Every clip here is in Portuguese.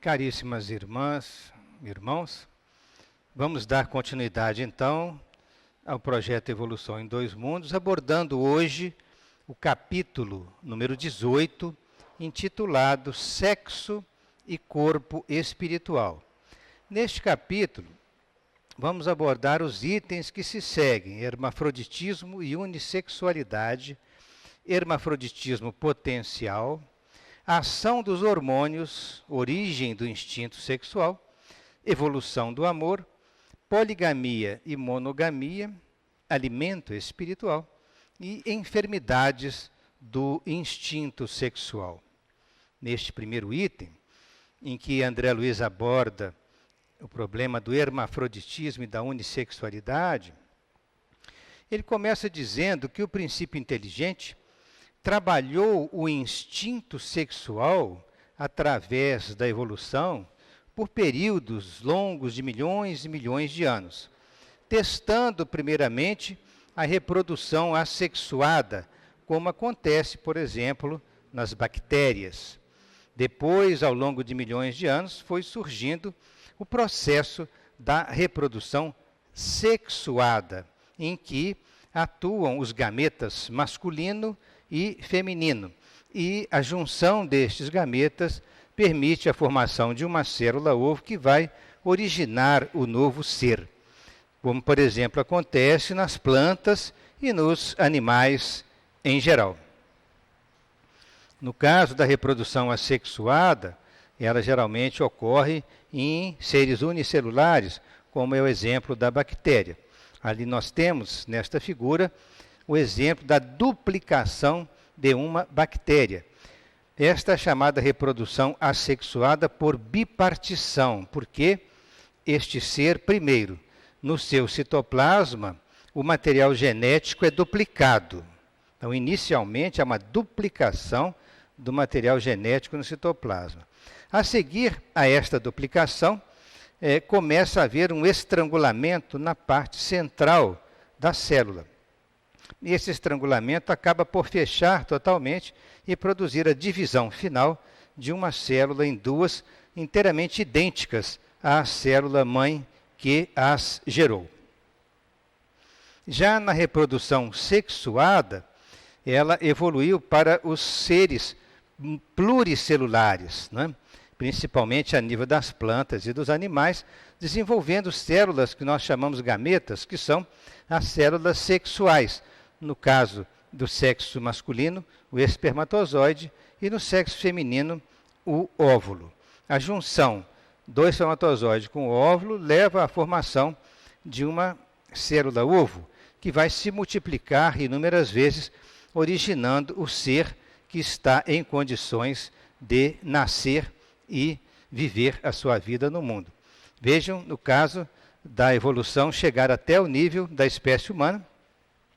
Caríssimas irmãs, irmãos, vamos dar continuidade então ao projeto Evolução em Dois Mundos, abordando hoje o capítulo número 18, intitulado Sexo e Corpo Espiritual. Neste capítulo, vamos abordar os itens que se seguem: hermafroditismo e unissexualidade, hermafroditismo potencial, ação dos hormônios, origem do instinto sexual, evolução do amor, poligamia e monogamia, alimento espiritual e enfermidades do instinto sexual. Neste primeiro item, em que André Luiz aborda o problema do hermafroditismo e da unissexualidade, ele começa dizendo que o princípio inteligente trabalhou o instinto sexual através da evolução por períodos longos de milhões e milhões de anos, testando primeiramente a reprodução assexuada, como acontece, por exemplo, nas bactérias. Depois, ao longo de milhões de anos, foi surgindo o processo da reprodução sexuada, em que atuam os gametas masculino e feminino, e a junção destes gametas permite a formação de uma célula-ovo que vai originar o novo ser, como, por exemplo, acontece nas plantas e nos animais em geral. No caso da reprodução assexuada, ela geralmente ocorre em seres unicelulares, como é o exemplo da bactéria. Ali nós temos, nesta figura, o exemplo da duplicação de uma bactéria. Esta é chamada reprodução assexuada por bipartição, porque este ser, primeiro, no seu citoplasma, o material genético é duplicado. Então, inicialmente, há uma duplicação do material genético no citoplasma. A seguir a esta duplicação, começa a haver um estrangulamento na parte central da célula. E esse estrangulamento acaba por fechar totalmente e produzir a divisão final de uma célula em duas inteiramente idênticas à célula-mãe que as gerou. Já na reprodução sexuada, ela evoluiu para os seres pluricelulares, né? Principalmente a nível das plantas e dos animais, desenvolvendo células que nós chamamos gametas, que são as células sexuais. No caso do sexo masculino, o espermatozoide, e no sexo feminino, o óvulo. A junção do espermatozoide com o óvulo leva à formação de uma célula-ovo, que vai se multiplicar inúmeras vezes, originando o ser que está em condições de nascer e viver a sua vida no mundo. Vejam, no caso da evolução, chegar até o nível da espécie humana,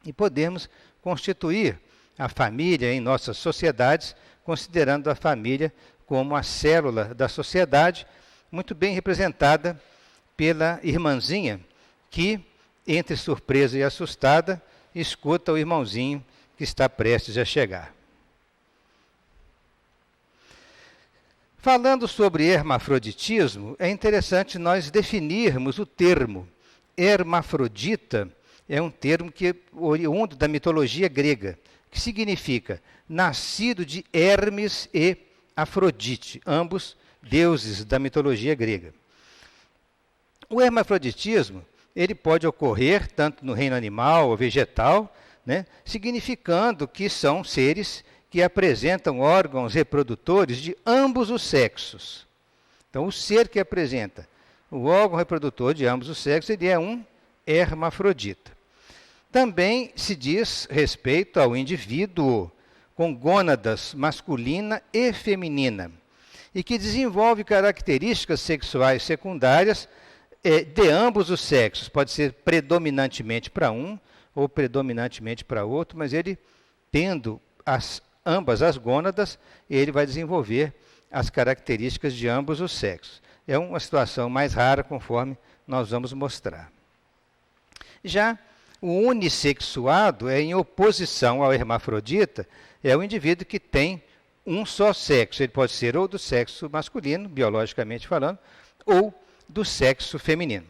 e podemos constituir a família em nossas sociedades, considerando a família como a célula da sociedade, muito bem representada pela irmãzinha, que, entre surpresa e assustada, escuta o irmãozinho que está prestes a chegar. Falando sobre hermafroditismo, é interessante nós definirmos o termo. Hermafrodita é um termo que é oriundo da mitologia grega, que significa nascido de Hermes e Afrodite, ambos deuses da mitologia grega. O hermafroditismo, ele pode ocorrer tanto no reino animal ou vegetal, né, significando que são seres que apresentam órgãos reprodutores de ambos os sexos. Então, o ser que apresenta o órgão reprodutor de ambos os sexos, ele é um hermafrodita. Também se diz respeito ao indivíduo com gônadas masculina e feminina, e que desenvolve características sexuais secundárias de ambos os sexos. Pode ser predominantemente para um ou predominantemente para outro, mas ele, tendo ambas as gônadas, ele vai desenvolver as características de ambos os sexos. É uma situação mais rara, conforme nós vamos mostrar. Já o unissexuado é em oposição ao hermafrodita, é o indivíduo que tem um só sexo. Ele pode ser ou do sexo masculino, biologicamente falando, ou do sexo feminino.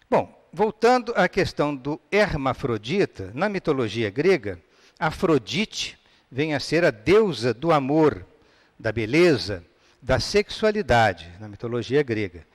Bom, voltando à questão do hermafrodita, na mitologia grega, Afrodite vem a ser a deusa do amor, da beleza, da sexualidade, na mitologia grega.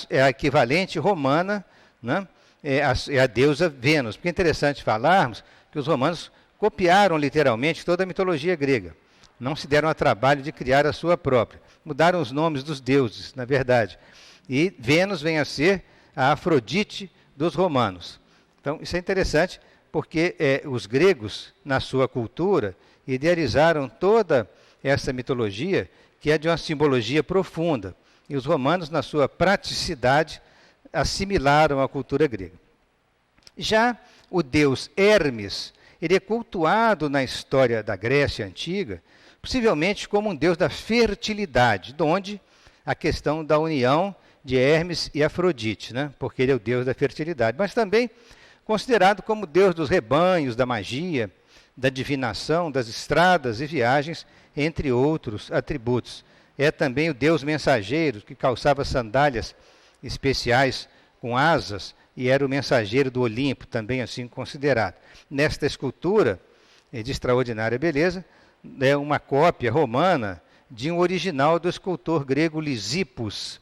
É a equivalente romana, né? É a deusa Vênus. Porque é interessante falarmos que os romanos copiaram literalmente toda a mitologia grega. Não se deram ao trabalho de criar a sua própria. Mudaram os nomes dos deuses, na verdade. E Vênus vem a ser a Afrodite dos romanos. Então, isso é interessante, porque os gregos, na sua cultura, idealizaram toda essa mitologia, que é de uma simbologia profunda. E os romanos, na sua praticidade, assimilaram a cultura grega. Já o deus Hermes, ele é cultuado na história da Grécia Antiga, possivelmente como um deus da fertilidade, de onde a questão da união de Hermes e Afrodite, né? Porque ele é o deus da fertilidade, mas também considerado como deus dos rebanhos, da magia, da divinação, das estradas e viagens, entre outros atributos. É também o deus mensageiro, que calçava sandálias especiais com asas e era o mensageiro do Olimpo, também assim considerado. Nesta escultura, de extraordinária beleza, é uma cópia romana de um original do escultor grego Lisippus.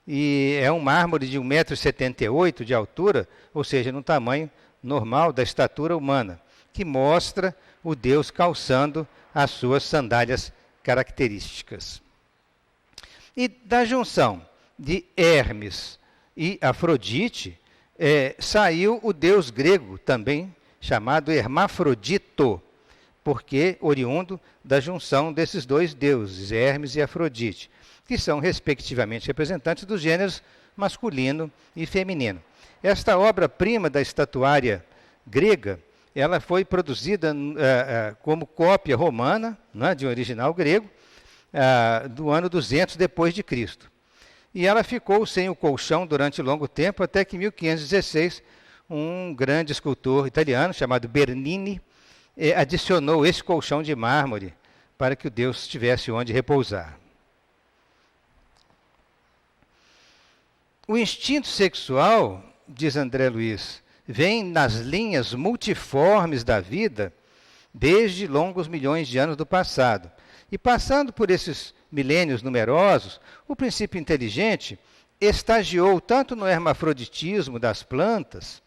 E é um mármore de 1,78 m de altura, ou seja, no tamanho normal da estatura humana, que mostra o deus calçando as suas sandálias características. E da junção de Hermes e Afrodite, saiu o deus grego também, chamado Hermafrodito, porque oriundo da junção desses dois deuses, Hermes e Afrodite, que são, respectivamente, representantes dos gêneros masculino e feminino. Esta obra-prima da estatuária grega, ela foi produzida como cópia romana, né, de um original grego, do ano 200 depois de Cristo. E ela ficou sem o colchão durante longo tempo, até que em 1516, um grande escultor italiano, chamado Bernini, adicionou esse colchão de mármore para que o deus tivesse onde repousar. O instinto sexual, diz André Luiz, vem nas linhas multiformes da vida desde longos milhões de anos do passado. E passando por esses milênios numerosos, o princípio inteligente estagiou tanto no hermafroditismo das plantas,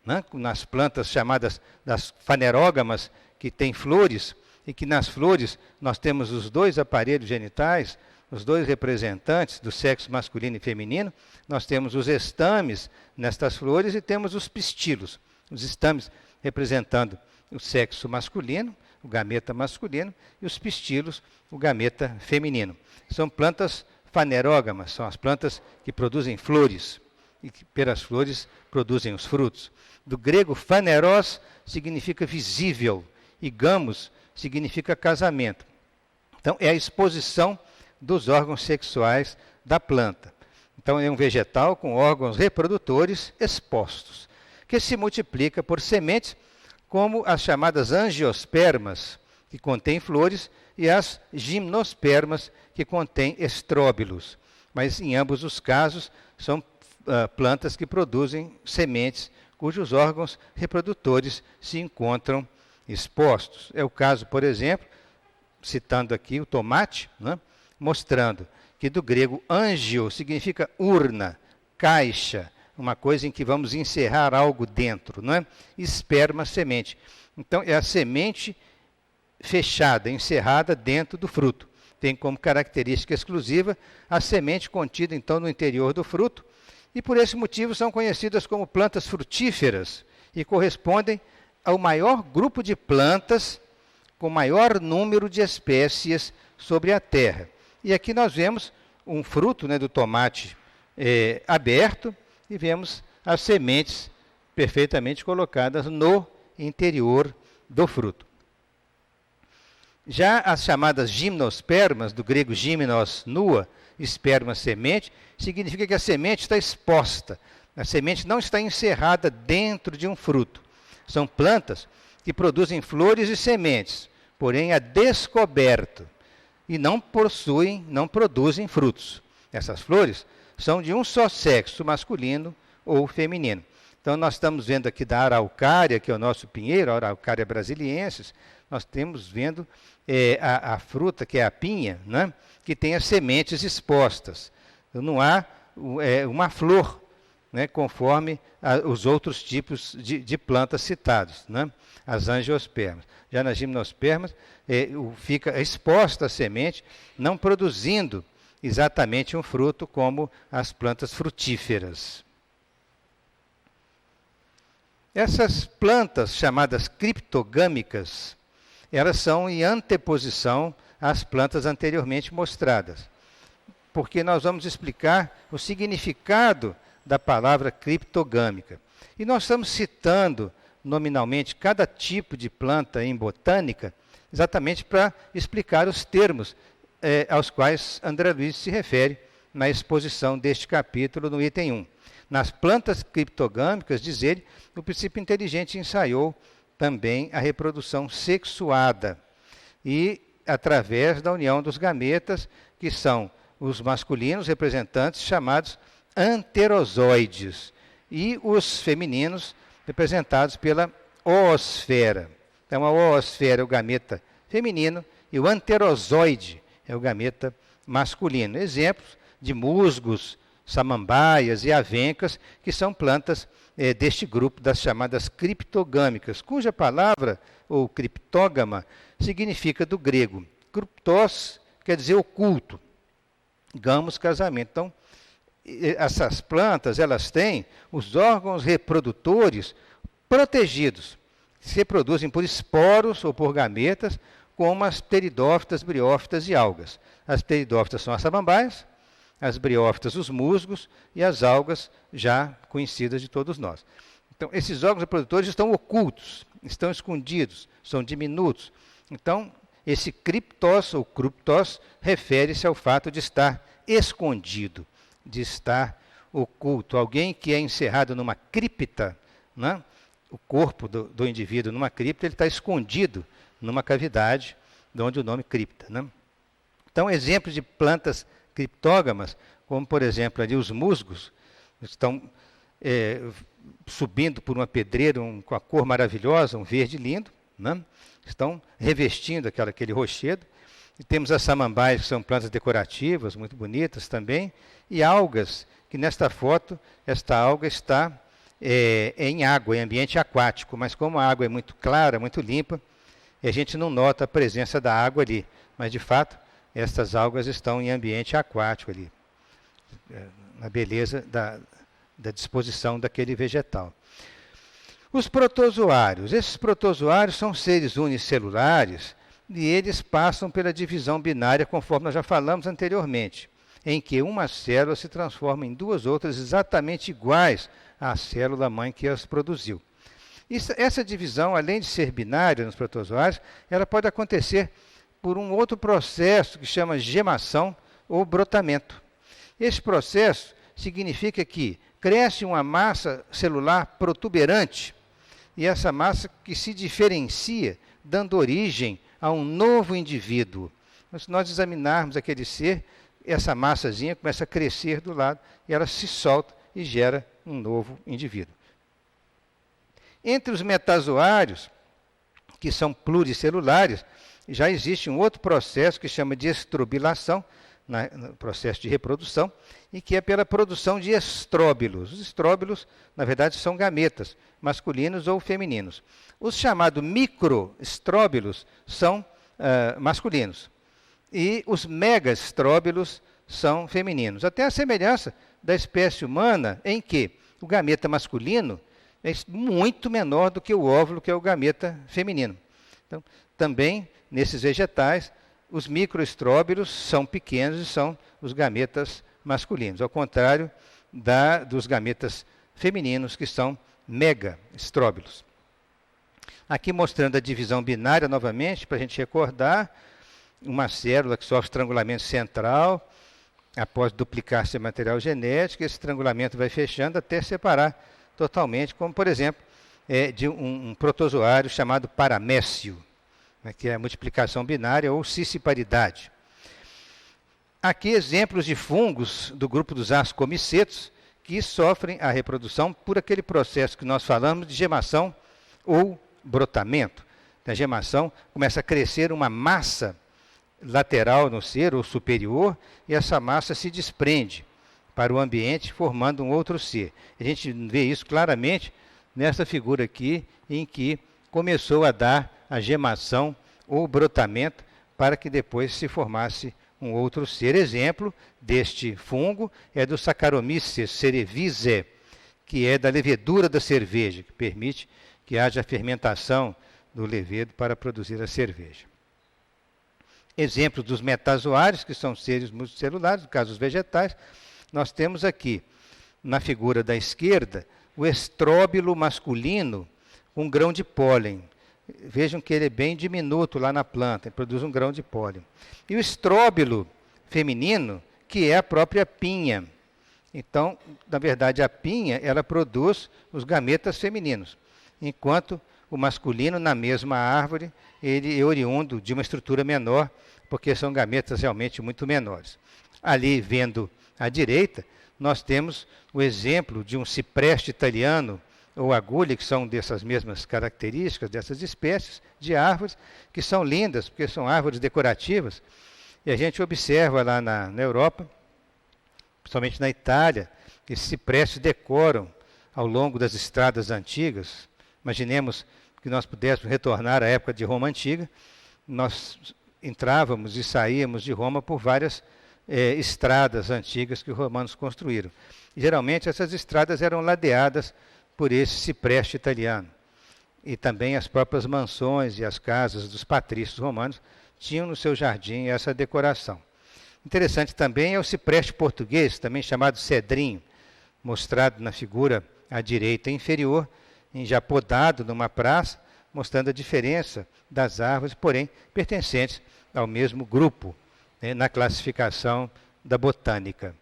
né, nas plantas chamadas das fanerógamas, que têm flores, e que nas flores nós temos os dois aparelhos genitais, os dois representantes do sexo masculino e feminino. Nós temos os estames nestas flores e temos os pistilos. Os estames representando o sexo masculino, o gameta masculino, e os pistilos, o gameta feminino. São plantas fanerógamas, são as plantas que produzem flores, e que pelas flores produzem os frutos. Do grego, faneros significa visível, e gamos significa casamento. Então, é a exposição dos órgãos sexuais da planta. Então, é um vegetal com órgãos reprodutores expostos, que se multiplica por sementes, como as chamadas angiospermas, que contêm flores, e as gimnospermas, que contêm estróbilos. Mas, em ambos os casos, são plantas que produzem sementes, cujos órgãos reprodutores se encontram expostos. É o caso, por exemplo, citando aqui o tomate, né, mostrando que do grego angio significa urna, caixa, uma coisa em que vamos encerrar algo dentro, não é? Esperma, semente. Então, é a semente fechada, encerrada dentro do fruto. Tem como característica exclusiva a semente contida, então, no interior do fruto, e por esse motivo são conhecidas como plantas frutíferas e correspondem ao maior grupo de plantas com maior número de espécies sobre a terra. E aqui nós vemos um fruto, né, do tomate aberto, e vemos as sementes perfeitamente colocadas no interior do fruto. Já as chamadas gimnospermas, do grego gimnos, nua, esperma, semente, significa que a semente está exposta. A semente não está encerrada dentro de um fruto. São plantas que produzem flores e sementes, porém a descoberto, e não produzem frutos. Essas flores são de um só sexo, masculino ou feminino. Então, nós estamos vendo aqui da araucária, que é o nosso pinheiro, a araucária brasiliensis, nós temos vendo a fruta, que é a pinha, né, que tem as sementes expostas. Então, não há uma flor, né, conforme os outros tipos de plantas citados, né, as angiospermas. Já nas gimnospermas, fica exposta a semente, não produzindo exatamente um fruto como as plantas frutíferas. Essas plantas chamadas criptogâmicas, elas são em anteposição às plantas anteriormente mostradas, porque nós vamos explicar o significado da palavra criptogâmica. E nós estamos citando nominalmente cada tipo de planta em botânica, exatamente para explicar os termos aos quais André Luiz se refere na exposição deste capítulo no item 1. Nas plantas criptogâmicas, diz ele, o princípio inteligente ensaiou também a reprodução sexuada, e através da união dos gametas, que são os masculinos representantes chamados anterozoides, e os femininos representados pela oosfera. Então, a oosfera é o gameta feminino e o anterozoide é o gameta masculino. Exemplos de musgos, samambaias e avencas, que são plantas deste grupo das chamadas criptogâmicas, cuja palavra, ou criptógama, significa do grego. Kryptos quer dizer oculto, gamos, casamento. Então, essas plantas, elas têm os órgãos reprodutores protegidos, que se reproduzem por esporos ou por gametas, como as pteridófitas, briófitas e algas. As pteridófitas são as samambaias, as briófitas os musgos e as algas já conhecidas de todos nós. Então, esses órgãos reprodutores estão ocultos, estão escondidos, são diminutos. Então, esse criptos ou cruptos refere-se ao fato de estar escondido, de estar oculto. Alguém que é encerrado numa cripta, né? O corpo do indivíduo numa cripta, ele está escondido numa cavidade, de onde o nome cripta, né? Então, exemplos de plantas criptógamas, como, por exemplo, ali os musgos, estão subindo por uma pedreira com a cor maravilhosa, um verde lindo, né? Estão revestindo aquele rochedo. E temos as samambaias, que são plantas decorativas, muito bonitas também, e algas, que nesta foto, esta alga está em água, em ambiente aquático, mas como a água é muito clara, muito limpa, a gente não nota a presença da água ali, mas de fato, estas algas estão em ambiente aquático ali, na beleza da disposição daquele vegetal. Os protozoários. Esses protozoários são seres unicelulares e eles passam pela divisão binária, conforme nós já falamos anteriormente, em que uma célula se transforma em duas outras exatamente iguais à célula-mãe que as produziu. Essa divisão, além de ser binária nos protozoários, ela pode acontecer por um outro processo que chama gemação ou brotamento. Esse processo significa que cresce uma massa celular protuberante, e essa massa que se diferencia, dando origem a um novo indivíduo. Mas se nós examinarmos aquele ser, essa massazinha começa a crescer do lado, e ela se solta e gera um novo indivíduo. Entre os metazoários, que são pluricelulares, já existe um outro processo que chama de estrobilação, no processo de reprodução, e que é pela produção de estróbilos. Os estróbilos, na verdade, são gametas, masculinos ou femininos. Os chamados microestróbilos são masculinos, e os megaestróbilos são femininos. Até a semelhança da espécie humana, em que o gameta masculino é muito menor do que o óvulo, que é o gameta feminino. Então, também, nesses vegetais, os microestróbilos são pequenos e são os gametas masculinos, ao contrário dos gametas femininos, que são megaestróbilos. Aqui mostrando a divisão binária novamente, para a gente recordar, uma célula que sofre estrangulamento central, após duplicar seu material genético, esse estrangulamento vai fechando até separar totalmente, como, por exemplo, de um protozoário chamado paramécio. né, que é a multiplicação binária ou cisciparidade. Aqui exemplos de fungos do grupo dos ascomicetos que sofrem a reprodução por aquele processo que nós falamos de gemação ou brotamento. A gemação começa a crescer uma massa lateral no ser ou superior e essa massa se desprende para o ambiente formando um outro ser. A gente vê isso claramente nessa figura aqui em que começou a dar a gemação ou brotamento para que depois se formasse um outro ser. Exemplo deste fungo é do Saccharomyces cerevisiae, que é da levedura da cerveja, que permite que haja fermentação do levedo para produzir a cerveja. Exemplo dos metazoários, que são seres multicelulares, no caso dos vegetais, nós temos aqui, na figura da esquerda, o estróbilo masculino com grão de pólen. Vejam que ele é bem diminuto lá na planta, ele produz um grão de pólen. E o estróbilo feminino, que é a própria pinha. Então, na verdade, a pinha, ela produz os gametas femininos, enquanto o masculino, na mesma árvore, ele é oriundo de uma estrutura menor, porque são gametas realmente muito menores. Ali, vendo à direita, nós temos o exemplo de um cipreste italiano, ou agulha, que são dessas mesmas características, dessas espécies de árvores, que são lindas, porque são árvores decorativas. E a gente observa lá na Europa, principalmente na Itália, que esses ciprestes decoram ao longo das estradas antigas. Imaginemos que nós pudéssemos retornar à época de Roma Antiga, nós entrávamos e saíamos de Roma por várias estradas antigas que os romanos construíram. E, geralmente essas estradas eram ladeadas por esse cipreste italiano. E também as próprias mansões e as casas dos patrícios romanos tinham no seu jardim essa decoração. Interessante também é o cipreste português, também chamado cedrinho, mostrado na figura à direita inferior, já podado numa praça, mostrando a diferença das árvores, porém pertencentes ao mesmo grupo, né, na classificação da botânica.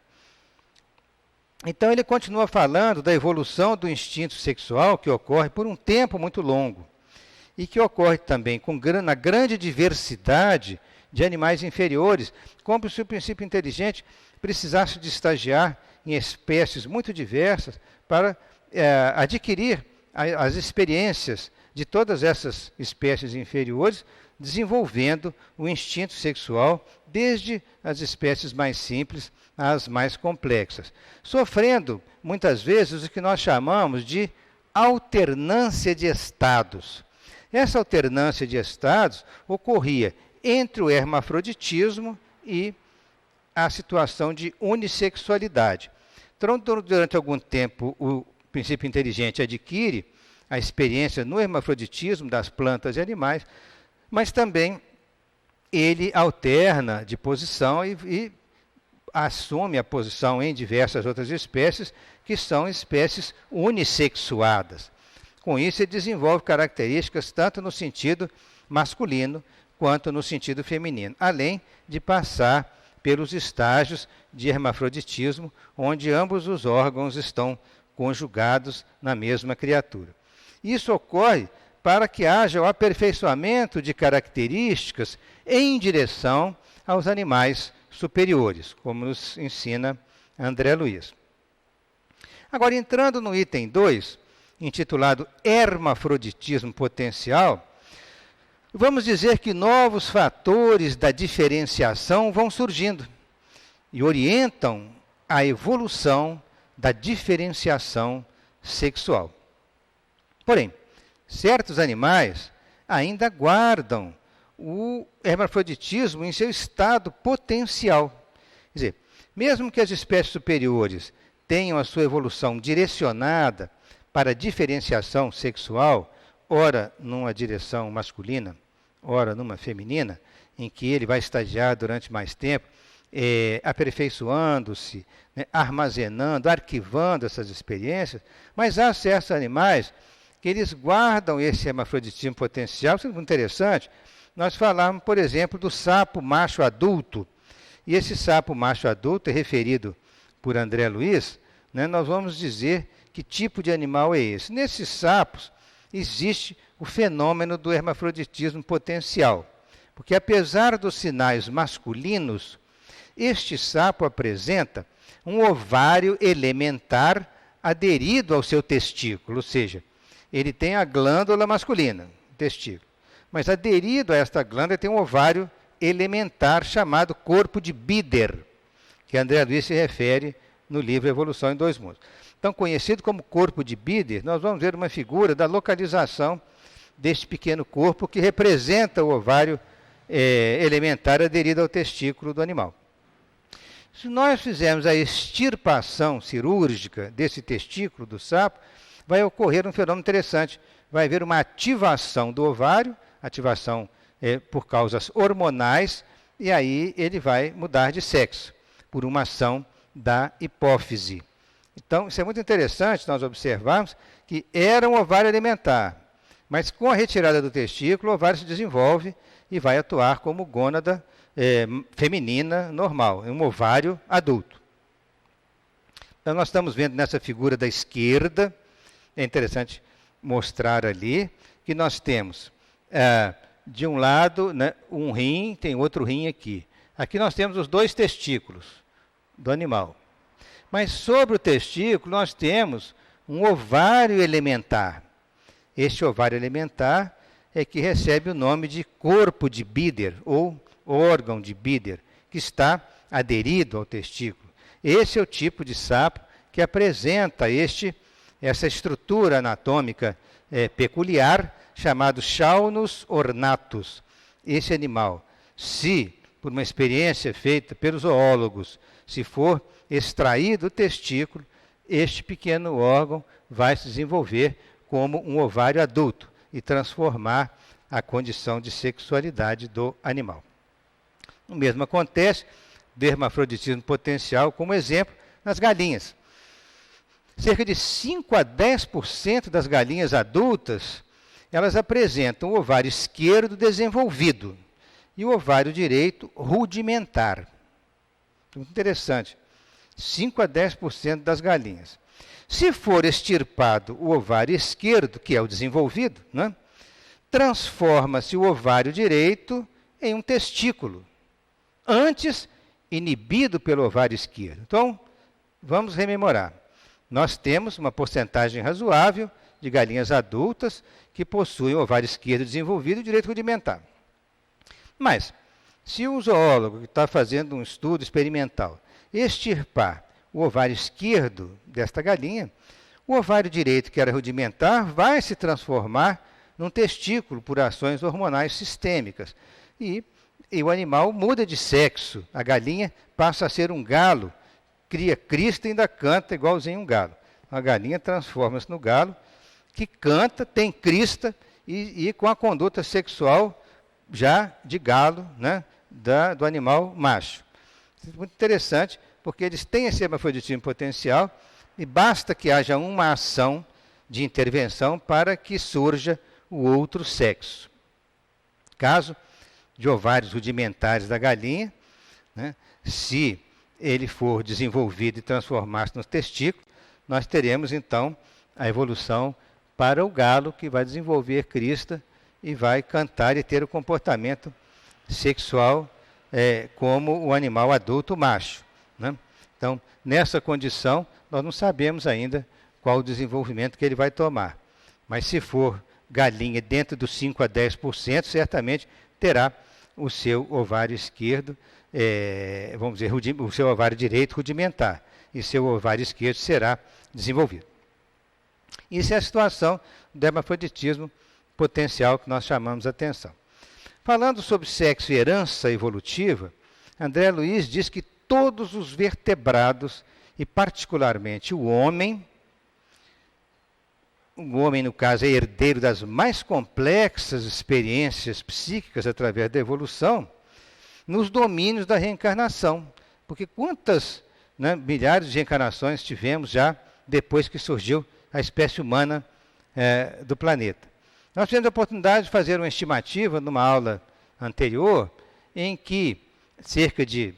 Então ele continua falando da evolução do instinto sexual que ocorre por um tempo muito longo e que ocorre também na grande diversidade de animais inferiores, como se o princípio inteligente precisasse de estagiar em espécies muito diversas para adquirir as experiências de todas essas espécies inferiores, desenvolvendo o instinto sexual desde as espécies mais simples às mais complexas, sofrendo muitas vezes o que nós chamamos de alternância de estados. Essa alternância de estados ocorria entre o hermafroditismo e a situação de unissexualidade. Então, durante algum tempo, o princípio inteligente adquire a experiência no hermafroditismo das plantas e animais, mas também ele alterna de posição e assume a posição em diversas outras espécies, que são espécies unissexuadas. Com isso, ele desenvolve características tanto no sentido masculino quanto no sentido feminino, além de passar pelos estágios de hermafroditismo, onde ambos os órgãos estão conjugados na mesma criatura. Isso ocorre para que haja o aperfeiçoamento de características em direção aos animais superiores, como nos ensina André Luiz. Agora, entrando no item 2, intitulado Hermafroditismo Potencial, vamos dizer que novos fatores da diferenciação vão surgindo e orientam a evolução da diferenciação sexual. Porém, certos animais ainda guardam o hermafroditismo em seu estado potencial. Quer dizer, mesmo que as espécies superiores tenham a sua evolução direcionada para a diferenciação sexual, ora numa direção masculina, ora numa feminina, em que ele vai estagiar durante mais tempo, aperfeiçoando-se, né, armazenando, arquivando essas experiências, mas há certos animais que eles guardam esse hermafroditismo potencial. Isso é muito interessante. Nós falamos, por exemplo, do sapo macho adulto. E esse sapo macho adulto é referido por André Luiz, né, nós vamos dizer que tipo de animal é esse. Nesses sapos existe o fenômeno do hermafroditismo potencial. Porque apesar dos sinais masculinos, este sapo apresenta um ovário elementar aderido ao seu testículo, ou seja, ele tem a glândula masculina, o testículo. Mas aderido a esta glândula tem um ovário elementar chamado corpo de Bieder, que André Luiz se refere no livro Evolução em Dois Mundos. Então, conhecido como corpo de Bieder, nós vamos ver uma figura da localização deste pequeno corpo que representa o ovário elementar aderido ao testículo do animal. Se nós fizermos a extirpação cirúrgica desse testículo do sapo, vai ocorrer um fenômeno interessante. Vai haver uma ativação do ovário, ativação por causas hormonais, e aí ele vai mudar de sexo, por uma ação da hipófise. Então, isso é muito interessante nós observarmos que era um ovário alimentar, mas com a retirada do testículo, o ovário se desenvolve e vai atuar como gônada feminina normal, um ovário adulto. Então, nós estamos vendo nessa figura da esquerda, é interessante mostrar ali, que nós temos, de um lado, né, um rim, tem outro rim aqui. Aqui nós temos os dois testículos do animal. Mas sobre o testículo nós temos um ovário elementar. Este ovário elementar é que recebe o nome de corpo de Bieder, ou órgão de Bieder, que está aderido ao testículo. Esse é o tipo de sapo que apresenta essa estrutura anatômica peculiar, chamado Chaunus ornatus. Esse animal, se, por uma experiência feita pelos zoólogos, se for extraído o testículo, este pequeno órgão vai se desenvolver como um ovário adulto e transformar a condição de sexualidade do animal. O mesmo acontece do hermafroditismo potencial, como exemplo, nas galinhas. Cerca de 5 a 10% das galinhas adultas, elas apresentam o ovário esquerdo desenvolvido e o ovário direito rudimentar. Muito interessante. 5 a 10% das galinhas. Se for extirpado o ovário esquerdo, que é o desenvolvido, né, transforma-se o ovário direito em um testículo, antes inibido pelo ovário esquerdo. Então, vamos rememorar. Nós temos uma porcentagem razoável de galinhas adultas que possuem o ovário esquerdo desenvolvido e o direito rudimentar. Mas, se um zoólogo que está fazendo um estudo experimental extirpar o ovário esquerdo desta galinha, o ovário direito, que era rudimentar, vai se transformar num testículo por ações hormonais sistêmicas. E o animal muda de sexo. A galinha passa a ser um galo, cria crista e ainda canta igualzinho um galo. A galinha transforma-se no galo, que canta, tem crista e com a conduta sexual já de galo, né, do animal macho. Isso é muito interessante, porque eles têm esse hermafroditismo potencial e basta que haja uma ação de intervenção para que surja o outro sexo. Caso de ovários rudimentares da galinha, né, se ele for desenvolvido e transformar-se no testículo, nós teremos então a evolução para o galo, que vai desenvolver crista e vai cantar e ter o comportamento sexual como o animal adulto macho, né? Então, nessa condição, nós não sabemos ainda qual o desenvolvimento que ele vai tomar. Mas se for galinha dentro dos 5 a 10%, certamente terá o seu ovário esquerdo, vamos dizer, o seu ovário direito rudimentar, e seu ovário esquerdo será desenvolvido. Isso é a situação do hermafroditismo potencial que nós chamamos a atenção. Falando sobre sexo e herança evolutiva, André Luiz diz que todos os vertebrados, e particularmente o homem, no caso, é herdeiro das mais complexas experiências psíquicas através da evolução, nos domínios da reencarnação. Porque quantas milhares de reencarnações tivemos já depois que surgiu a espécie humana do planeta. Nós tivemos a oportunidade de fazer uma estimativa numa aula anterior, em que cerca de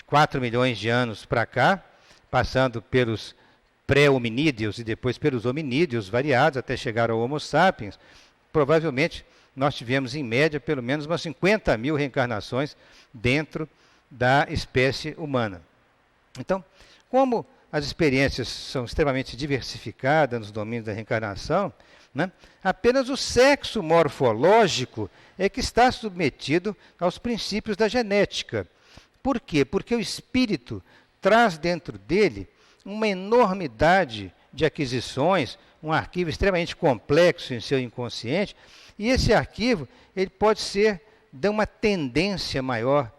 4 milhões de anos para cá, passando pelos pré-hominídeos e depois pelos hominídeos variados, até chegar ao Homo sapiens, provavelmente nós tivemos, em média, pelo menos umas 50 mil reencarnações dentro da espécie humana. Então, como as experiências são extremamente diversificadas nos domínios da reencarnação, né, apenas o sexo morfológico é que está submetido aos princípios da genética. Por quê? Porque o espírito traz dentro dele uma enormidade de aquisições, um arquivo extremamente complexo em seu inconsciente, e esse arquivo ele pode ser de uma tendência maior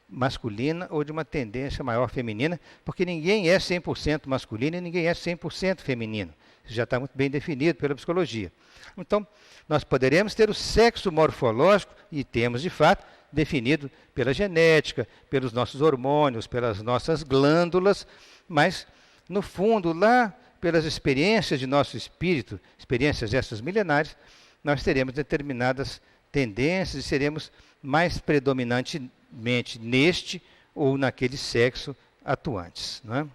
masculina ou de uma tendência maior feminina, porque ninguém é 100% masculino e ninguém é 100% feminino. Isso já está muito bem definido pela psicologia. Então, nós poderemos ter o sexo morfológico, e temos de fato, definido pela genética, pelos nossos hormônios, pelas nossas glândulas, mas, no fundo, lá pelas experiências de nosso espírito, experiências essas milenares, nós teremos determinadas tendências e seremos mais predominantemente neste ou naquele sexo atuantes. Não é?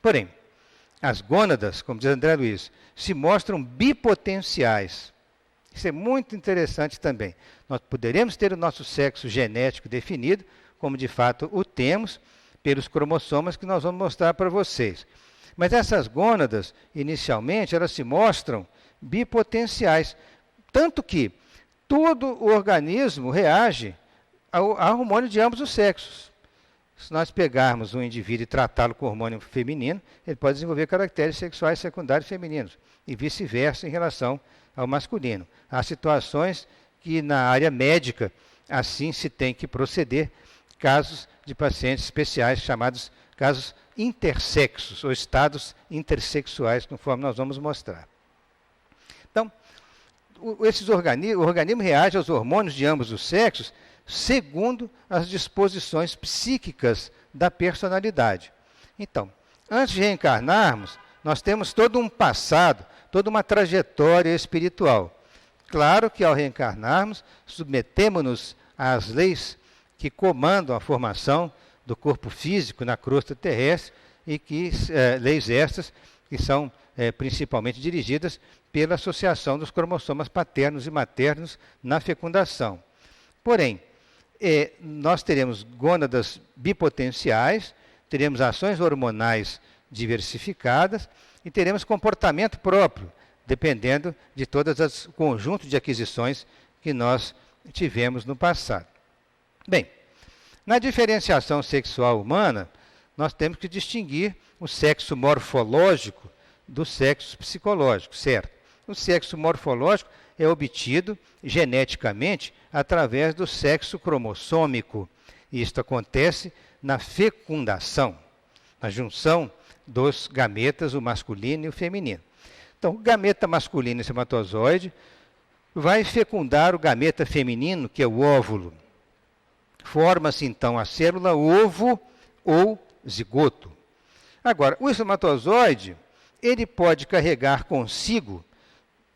Porém, as gônadas, como diz André Luiz, se mostram bipotenciais. Isso é muito interessante também. Nós poderemos ter o nosso sexo genético definido, como de fato o temos, pelos cromossomas que nós vamos mostrar para vocês. Mas essas gônadas, inicialmente, elas se mostram bipotenciais, tanto que todo o organismo reage ao hormônio de ambos os sexos. Se nós pegarmos um indivíduo e tratá-lo com hormônio feminino, ele pode desenvolver caracteres sexuais secundários femininos, e vice-versa em relação ao masculino. Há situações que na área médica assim se tem que proceder, casos de pacientes especiais chamados casos intersexos, ou estados intersexuais, conforme nós vamos mostrar. Então, o organismo reage aos hormônios de ambos os sexos segundo as disposições psíquicas da personalidade. Então, antes de reencarnarmos, nós temos todo um passado, toda uma trajetória espiritual. Claro que ao reencarnarmos, submetemos-nos às leis que comandam a formação do corpo físico na crosta terrestre, e que leis estas que são principalmente dirigidas pela associação dos cromossomas paternos e maternos na fecundação. Porém, nós teremos gônadas bipotenciais, teremos ações hormonais diversificadas e teremos comportamento próprio, dependendo de todas as conjuntos de aquisições que nós tivemos no passado. Bem, na diferenciação sexual humana, nós temos que distinguir o sexo morfológico do sexo psicológico, certo? O sexo morfológico é obtido geneticamente através do sexo cromossômico. Isto acontece na fecundação, na junção dos gametas, o masculino e o feminino. Então, o gameta masculino, espermatozoide, vai fecundar o gameta feminino, que é o óvulo. Forma-se, então, a célula ovo ou zigoto. Agora, o espermatozoide, ele pode carregar consigo,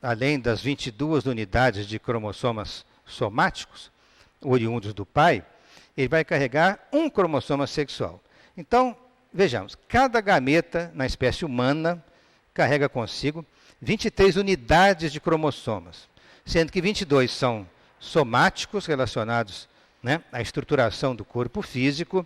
além das 22 unidades de cromossomas somáticos, oriundos do pai, ele vai carregar um cromossoma sexual. Então, vejamos, cada gameta na espécie humana carrega consigo 23 unidades de cromossomas, sendo que 22 são somáticos, relacionados, né, à estruturação do corpo físico,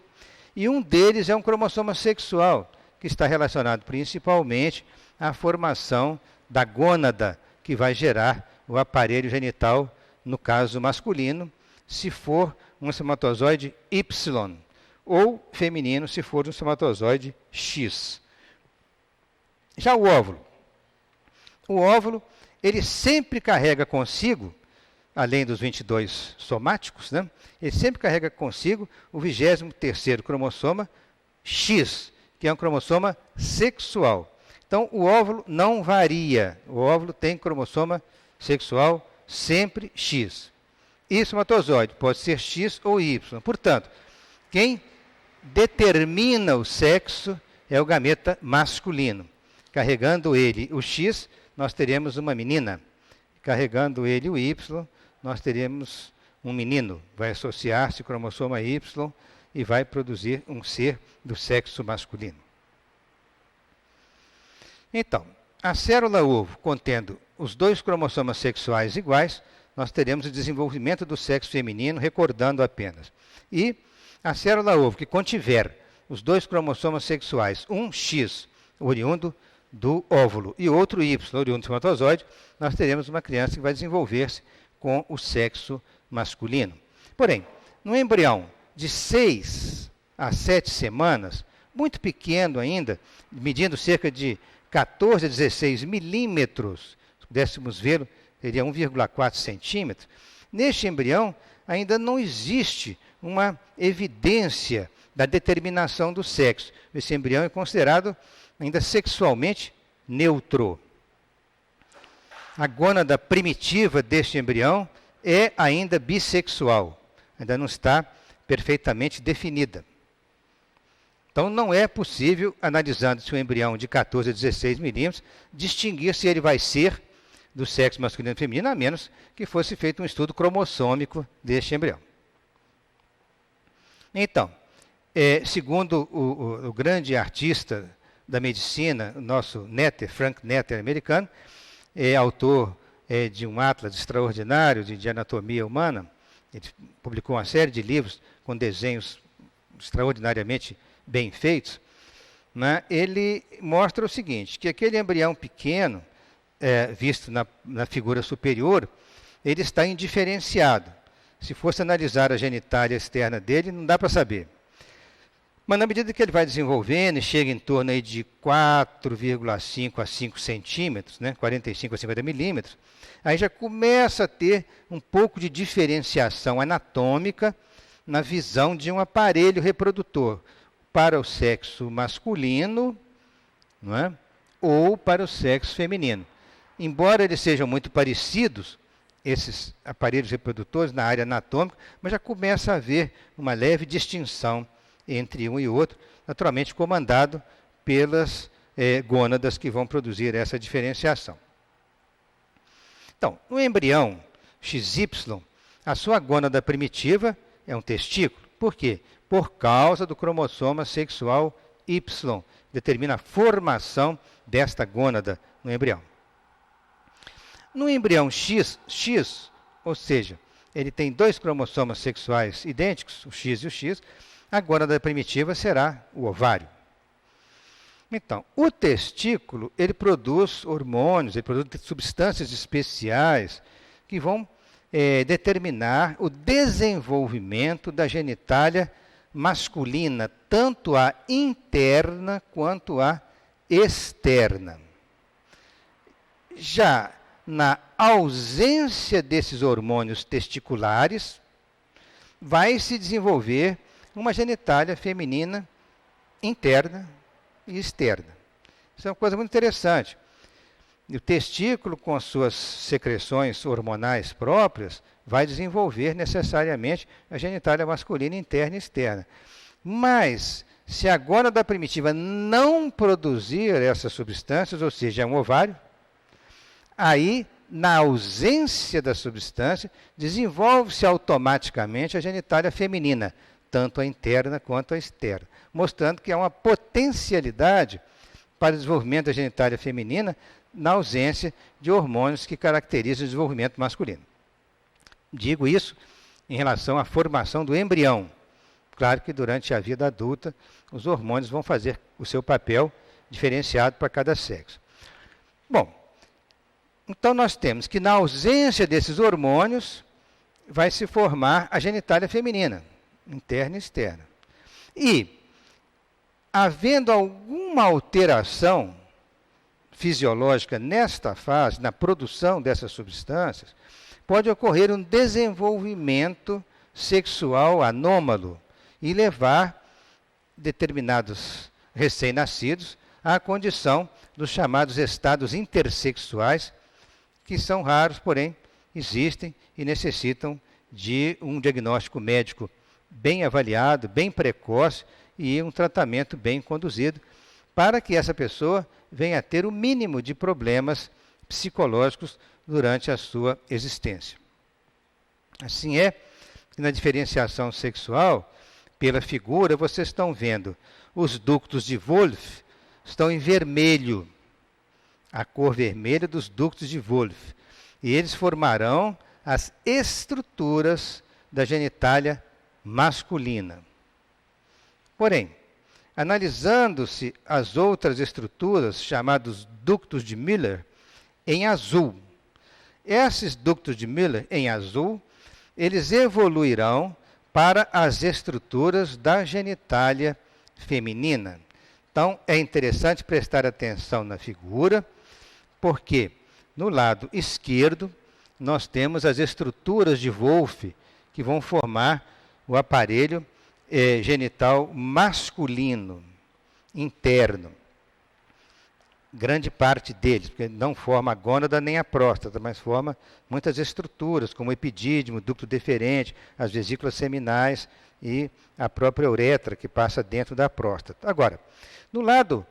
e um deles é um cromossoma sexual, que está relacionado principalmente à formação da gônada, que vai gerar o aparelho genital, no caso masculino, se for um espermatozoide Y, ou feminino, se for um espermatozoide X. Já o óvulo, ele sempre carrega consigo, além dos 22 somáticos, né, ele sempre carrega consigo o 23º cromossoma X, que é um cromossoma sexual. Então, o óvulo não varia. O óvulo tem cromossoma sexual sempre X. E o espermatozoide pode ser X ou Y. Portanto, quem determina o sexo é o gameta masculino. Carregando ele o X, nós teremos uma menina. Carregando ele o Y, nós teremos um menino. Vai associar-se o cromossoma Y e vai produzir um ser do sexo masculino. Então, a célula ovo contendo os 2 cromossomas sexuais iguais, nós teremos o desenvolvimento do sexo feminino, recordando apenas. E a célula ovo que contiver os 2 cromossomas sexuais, um X oriundo do óvulo e outro Y oriundo do espermatozoide, nós teremos uma criança que vai desenvolver-se com o sexo masculino. Porém, no embrião de 6 a 7 semanas, muito pequeno ainda, medindo cerca de 14 a 16 milímetros, se pudéssemos vê-lo, seria 1,4 centímetros, neste embrião ainda não existe uma evidência da determinação do sexo. Esse embrião é considerado ainda sexualmente neutro. A gônada primitiva deste embrião é ainda bissexual, ainda não está perfeitamente definida. Então não é possível, analisando-se o embrião de 14 a 16 milímetros, distinguir se ele vai ser do sexo masculino ou feminino, a menos que fosse feito um estudo cromossômico deste embrião. Então, segundo o grande artista da medicina, o nosso Netter, Frank Netter, americano, autor de um atlas extraordinário de anatomia humana, ele publicou uma série de livros com desenhos extraordinariamente bem feitos, né? Ele mostra o seguinte, que aquele embrião pequeno, visto na figura superior, ele está indiferenciado. Se fosse analisar a genitália externa dele, não dá para saber. Mas na medida que ele vai desenvolvendo e chega em torno aí de 4,5 a 5 centímetros, né, 45 a 50 milímetros, aí já começa a ter um pouco de diferenciação anatômica na visão de um aparelho reprodutor para o sexo masculino, não é? Ou para o sexo feminino. Embora eles sejam muito parecidos, esses aparelhos reprodutores na área anatômica, mas já começa a haver uma leve distinção entre um e outro, naturalmente comandado pelas gônadas que vão produzir essa diferenciação. Então, no embrião XY, a sua gônada primitiva é um testículo. Por quê? Por causa do cromossoma sexual Y, determina a formação desta gônada no embrião. No embrião X, ou seja, ele tem 2 cromossomas sexuais idênticos, o X e o X, a gônada primitiva será o ovário. Então, o testículo, ele produz hormônios, ele produz substâncias especiais que vão determinar o desenvolvimento da genitália masculina, tanto a interna quanto a externa. Já na ausência desses hormônios testiculares, vai se desenvolver uma genitália feminina interna e externa. Isso é uma coisa muito interessante. O testículo, com as suas secreções hormonais próprias, vai desenvolver necessariamente a genitália masculina interna e externa. Mas, se a gônada primitiva não produzir essas substâncias, ou seja, é um ovário, aí, na ausência da substância, desenvolve-se automaticamente a genitália feminina, tanto a interna quanto a externa, mostrando que há uma potencialidade para o desenvolvimento da genitália feminina na ausência de hormônios que caracterizam o desenvolvimento masculino. Digo isso em relação à formação do embrião. Claro que durante a vida adulta, os hormônios vão fazer o seu papel diferenciado para cada sexo. Bom, então nós temos que na ausência desses hormônios, vai se formar a genitália feminina, interna e externa. E, havendo alguma alteração fisiológica nesta fase, na produção dessas substâncias, pode ocorrer um desenvolvimento sexual anômalo e levar determinados recém-nascidos à condição dos chamados estados intersexuais, que são raros, porém existem e necessitam de um diagnóstico médico bem avaliado, bem precoce e um tratamento bem conduzido, para que essa pessoa venha a ter o mínimo de problemas psicológicos durante a sua existência. Assim é que na diferenciação sexual, pela figura, vocês estão vendo os ductos de Wolff estão em vermelho. a cor vermelha dos ductos de Wolff. E eles formarão as estruturas da genitália masculina. Porém, analisando-se as outras estruturas, chamados ductos de Miller, em azul. Esses ductos de Miller, em azul, eles evoluirão para as estruturas da genitália feminina. Então, é interessante prestar atenção na figura, porque no lado esquerdo nós temos as estruturas de Wolff, que vão formar o aparelho genital masculino, interno. Grande parte deles, porque não forma a gônada nem a próstata, mas forma muitas estruturas, como o epidídimo, o ducto deferente, as vesículas seminais e a própria uretra, que passa dentro da próstata. Agora, no lado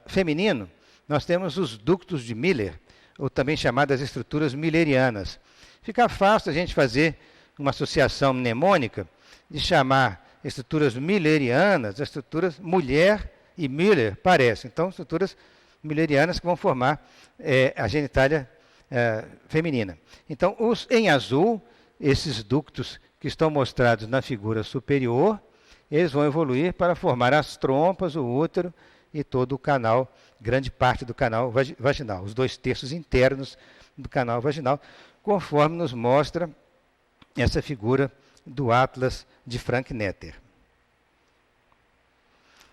feminino, nós temos os ductos de Miller, ou também chamadas estruturas millerianas. Fica fácil a gente fazer uma associação mnemônica de chamar estruturas millerianas, as estruturas mulher e Miller parecem. Então, estruturas millerianas que vão formar a genitália feminina. Então, em azul, esses ductos que estão mostrados na figura superior, eles vão evoluir para formar as trompas, o útero e todo o canal, grande parte do canal vaginal, os 2/3 internos do canal vaginal, conforme nos mostra essa figura do Atlas de Frank Netter.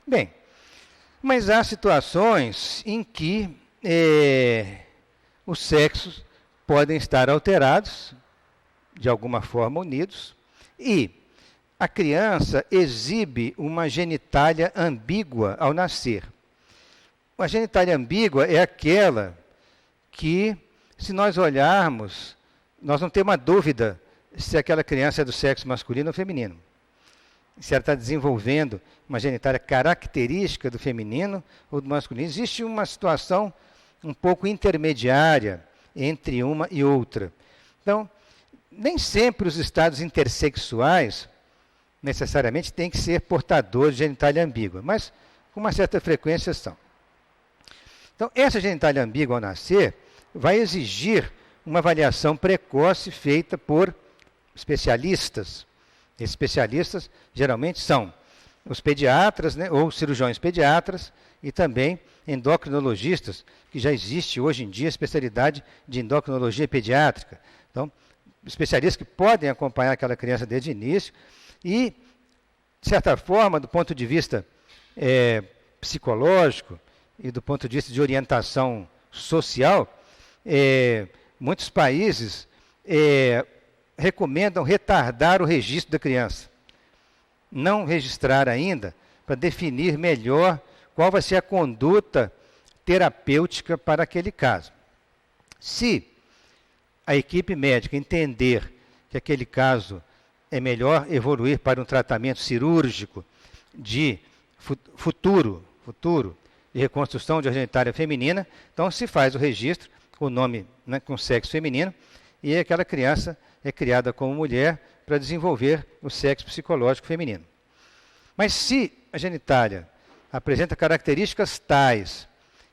Bem, mas há situações em que os sexos podem estar alterados, de alguma forma unidos, e a criança exibe uma genitália ambígua ao nascer. A genitália ambígua é aquela que, se nós olharmos, nós não temos uma dúvida se aquela criança é do sexo masculino ou feminino. Se ela está desenvolvendo uma genitália característica do feminino ou do masculino. Existe uma situação um pouco intermediária entre uma e outra. Então, nem sempre os estados intersexuais necessariamente têm que ser portadores de genitália ambígua, mas com uma certa frequência são. Então, essa genitália ambígua ao nascer vai exigir uma avaliação precoce feita por especialistas. Esses especialistas geralmente são os pediatras, né, ou cirurgiões pediatras, e também endocrinologistas, que já existe hoje em dia a especialidade de endocrinologia pediátrica. Então, especialistas que podem acompanhar aquela criança desde o início e, de certa forma, do ponto de vista psicológico e do ponto de vista de orientação social, muitos países recomendam retardar o registro da criança. Não registrar ainda, para definir melhor qual vai ser a conduta terapêutica para aquele caso. Se a equipe médica entender que aquele caso é melhor evoluir para um tratamento cirúrgico de futuro de reconstrução de genitália feminina, então se faz o registro com o nome, né, com sexo feminino, e aquela criança é criada como mulher para desenvolver o sexo psicológico feminino. Mas se a genitália apresenta características tais,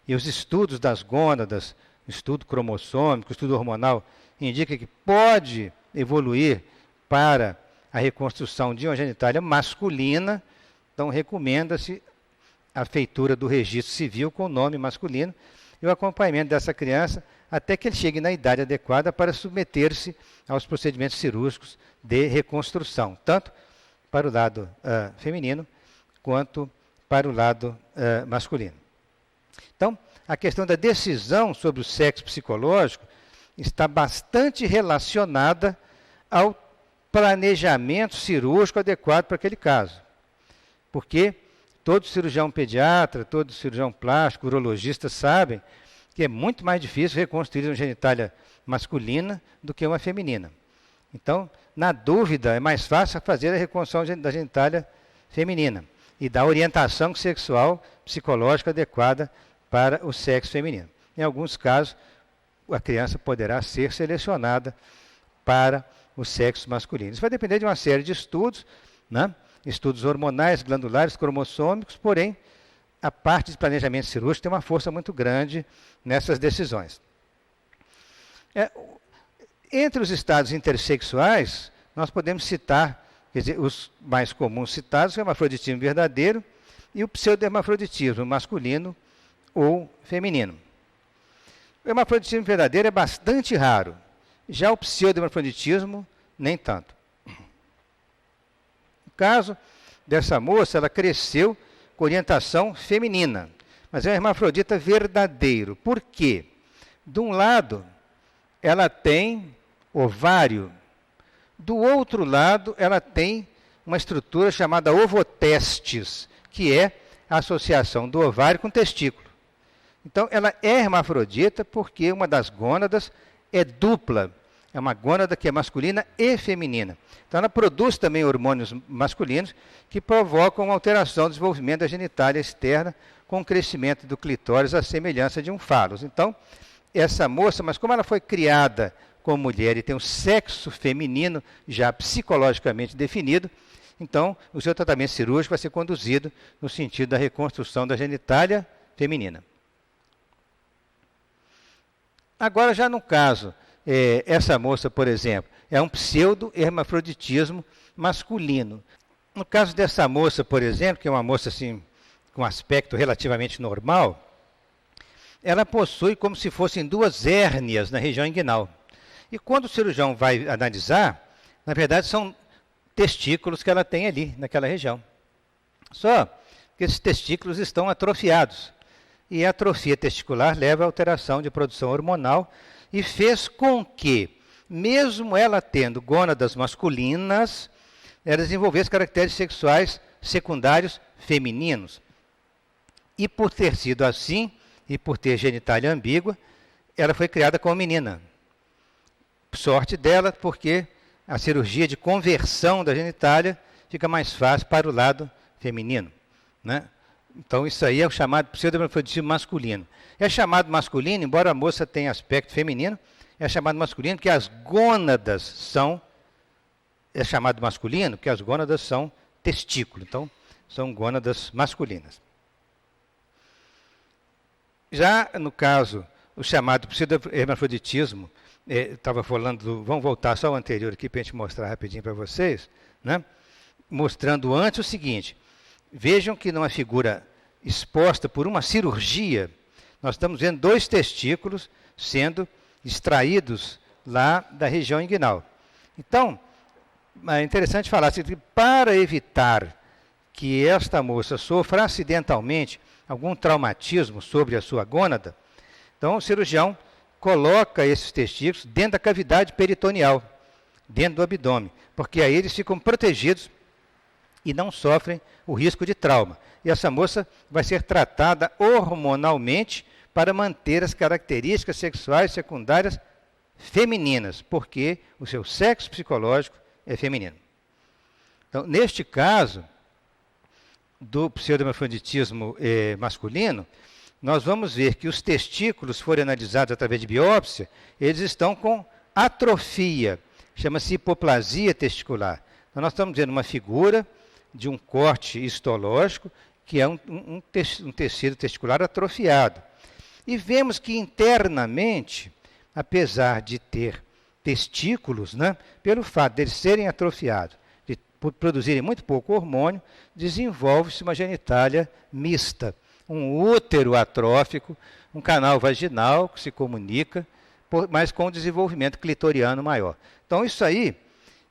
e os estudos das gônadas, estudo cromossômico, estudo hormonal, indicam que pode evoluir para a reconstrução de uma genitália masculina, então recomenda-se a feitura do registro civil com o nome masculino e o acompanhamento dessa criança até que ele chegue na idade adequada para submeter-se aos procedimentos cirúrgicos de reconstrução, tanto para o lado feminino quanto para o lado masculino. Então, a questão da decisão sobre o sexo psicológico está bastante relacionada ao planejamento cirúrgico adequado para aquele caso. Porque todo cirurgião pediatra, todo cirurgião plástico, urologista sabem que é muito mais difícil reconstruir uma genitália masculina do que uma feminina. Então, na dúvida, é mais fácil fazer a reconstrução da genitália feminina e dar orientação sexual psicológica adequada para o sexo feminino. Em alguns casos, a criança poderá ser selecionada para o sexo masculino. Isso vai depender de uma série de estudos, né? Estudos hormonais, glandulares, cromossômicos, porém, a parte de planejamento cirúrgico tem uma força muito grande nessas decisões. Entre os estados intersexuais, nós podemos citar, quer dizer, os mais comuns citados, o hermafroditismo verdadeiro e o pseudohermafroditismo masculino ou feminino. O hermafroditismo verdadeiro é bastante raro, já o pseudohermafroditismo nem tanto. No caso dessa moça, ela cresceu com orientação feminina, mas é um hermafrodita verdadeiro. Por quê? De um lado, ela tem ovário, do outro lado, ela tem uma estrutura chamada ovotestes, que é a associação do ovário com o testículo. Então, ela é hermafrodita porque uma das gônadas é dupla. É uma gônada que é masculina e feminina. Então, ela produz também hormônios masculinos que provocam uma alteração do desenvolvimento da genitália externa com o crescimento do clitóris à semelhança de um falo. Então, essa moça, mas como ela foi criada como mulher e tem um sexo feminino já psicologicamente definido, então o seu tratamento cirúrgico vai ser conduzido no sentido da reconstrução da genitália feminina. Agora, já no caso, essa moça, por exemplo, é um pseudo-hermafroditismo masculino. No caso dessa moça, por exemplo, que é uma moça assim, com aspecto relativamente normal, ela possui como se fossem duas hérnias na região inguinal. E quando o cirurgião vai analisar, na verdade são testículos que ela tem ali, naquela região. Só que esses testículos estão atrofiados. E a atrofia testicular leva à alteração de produção hormonal e fez com que, mesmo ela tendo gônadas masculinas, ela desenvolvesse caracteres sexuais secundários femininos. E por ter sido assim, e por ter genitália ambígua, ela foi criada como menina. Sorte dela, porque a cirurgia de conversão da genitália fica mais fácil para o lado feminino, né? Então, isso aí é o chamado pseudohermafroditismo masculino. É chamado masculino, embora a moça tenha aspecto feminino, é chamado masculino porque as gônadas são... É chamado masculino porque as gônadas são testículo. Então, são gônadas masculinas. Já no caso, o chamado pseudohermafroditismo, estava falando, vamos voltar só ao anterior aqui para a gente mostrar rapidinho para vocês, né? Mostrando antes o seguinte, vejam que numa figura exposta por uma cirurgia, nós estamos vendo dois testículos sendo extraídos lá da região inguinal. Então, é interessante falar assim, que para evitar que esta moça sofra acidentalmente algum traumatismo sobre a sua gônada, então o cirurgião coloca esses testículos dentro da cavidade peritoneal, dentro do abdômen, porque aí eles ficam protegidos e não sofrem o risco de trauma. E essa moça vai ser tratada hormonalmente para manter as características sexuais secundárias femininas, porque o seu sexo psicológico é feminino. Então, neste caso do pseudohermafroditismo masculino, nós vamos ver que os testículos forem analisados através de biópsia, eles estão com atrofia, chama-se hipoplasia testicular. Então, nós estamos vendo uma figura de um corte histológico, que é um tecido testicular atrofiado. E vemos que internamente, apesar de ter testículos, né, pelo fato de eles serem atrofiados, de produzirem muito pouco hormônio, desenvolve-se uma genitália mista, um útero atrófico, um canal vaginal que se comunica, mas com um desenvolvimento clitoriano maior. Então, isso aí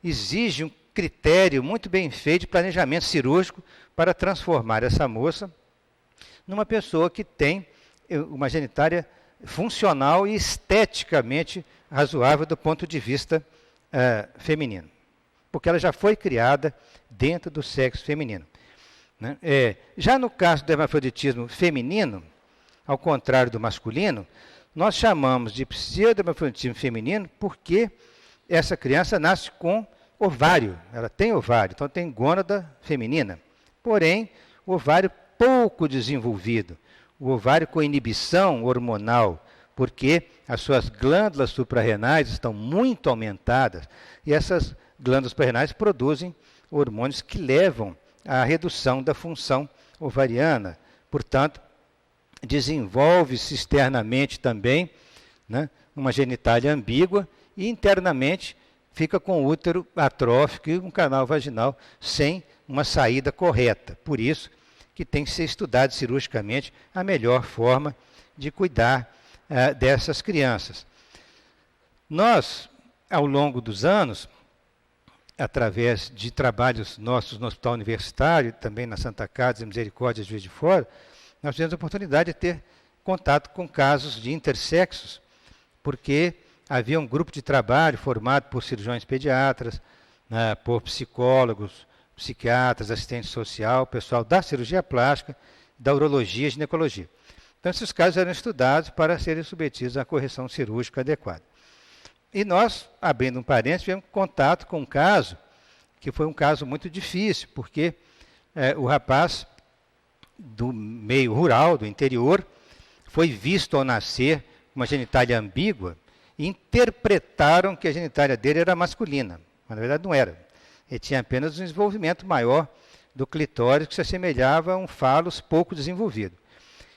exige um critério muito bem feito de planejamento cirúrgico para transformar essa moça numa pessoa que tem uma genitália funcional e esteticamente razoável do ponto de vista feminino. Porque ela já foi criada dentro do sexo feminino. Né? Já no caso do hermafroditismo feminino, ao contrário do masculino, nós chamamos de pseudohermafroditismo feminino porque essa criança nasce com ovário, ela tem ovário, então tem gônada feminina. Porém, o ovário pouco desenvolvido, o ovário com inibição hormonal, porque as suas glândulas suprarrenais estão muito aumentadas e essas glândulas suprarrenais produzem hormônios que levam à redução da função ovariana, portanto, desenvolve-se externamente também, né, uma genitália ambígua e internamente fica com o útero atrófico e um canal vaginal sem uma saída correta. Por isso que tem que ser estudado cirurgicamente a melhor forma de cuidar dessas crianças. Nós, ao longo dos anos, através de trabalhos nossos no Hospital Universitário, também na Santa Casa e Misericórdia de Juiz de Fora, nós tivemos a oportunidade de ter contato com casos de intersexos, porque havia um grupo de trabalho formado por cirurgiões pediatras, né, por psicólogos, psiquiatras, assistente social, pessoal da cirurgia plástica, da urologia e ginecologia. Então, esses casos eram estudados para serem submetidos à correção cirúrgica adequada. E nós, abrindo um parênteses, tivemos contato com um caso, que foi um caso muito difícil, porque o rapaz do meio rural, do interior, foi visto ao nascer com uma genitália ambígua e interpretaram que a genitália dele era masculina, mas na verdade não era. Ele tinha apenas um desenvolvimento maior do clitóris que se assemelhava a um fálus pouco desenvolvido.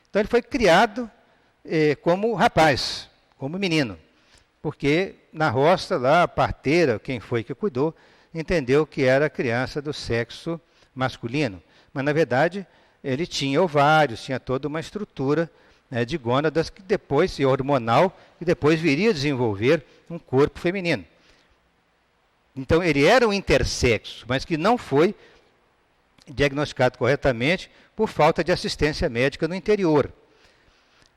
Então ele foi criado como rapaz, como menino, porque na roça lá, a parteira, quem foi que cuidou, entendeu que era criança do sexo masculino. Mas na verdade ele tinha ovários, tinha toda uma estrutura, né, de gônadas que depois, e hormonal, que depois viria a desenvolver um corpo feminino. Então ele era um intersexo, mas que não foi diagnosticado corretamente por falta de assistência médica no interior.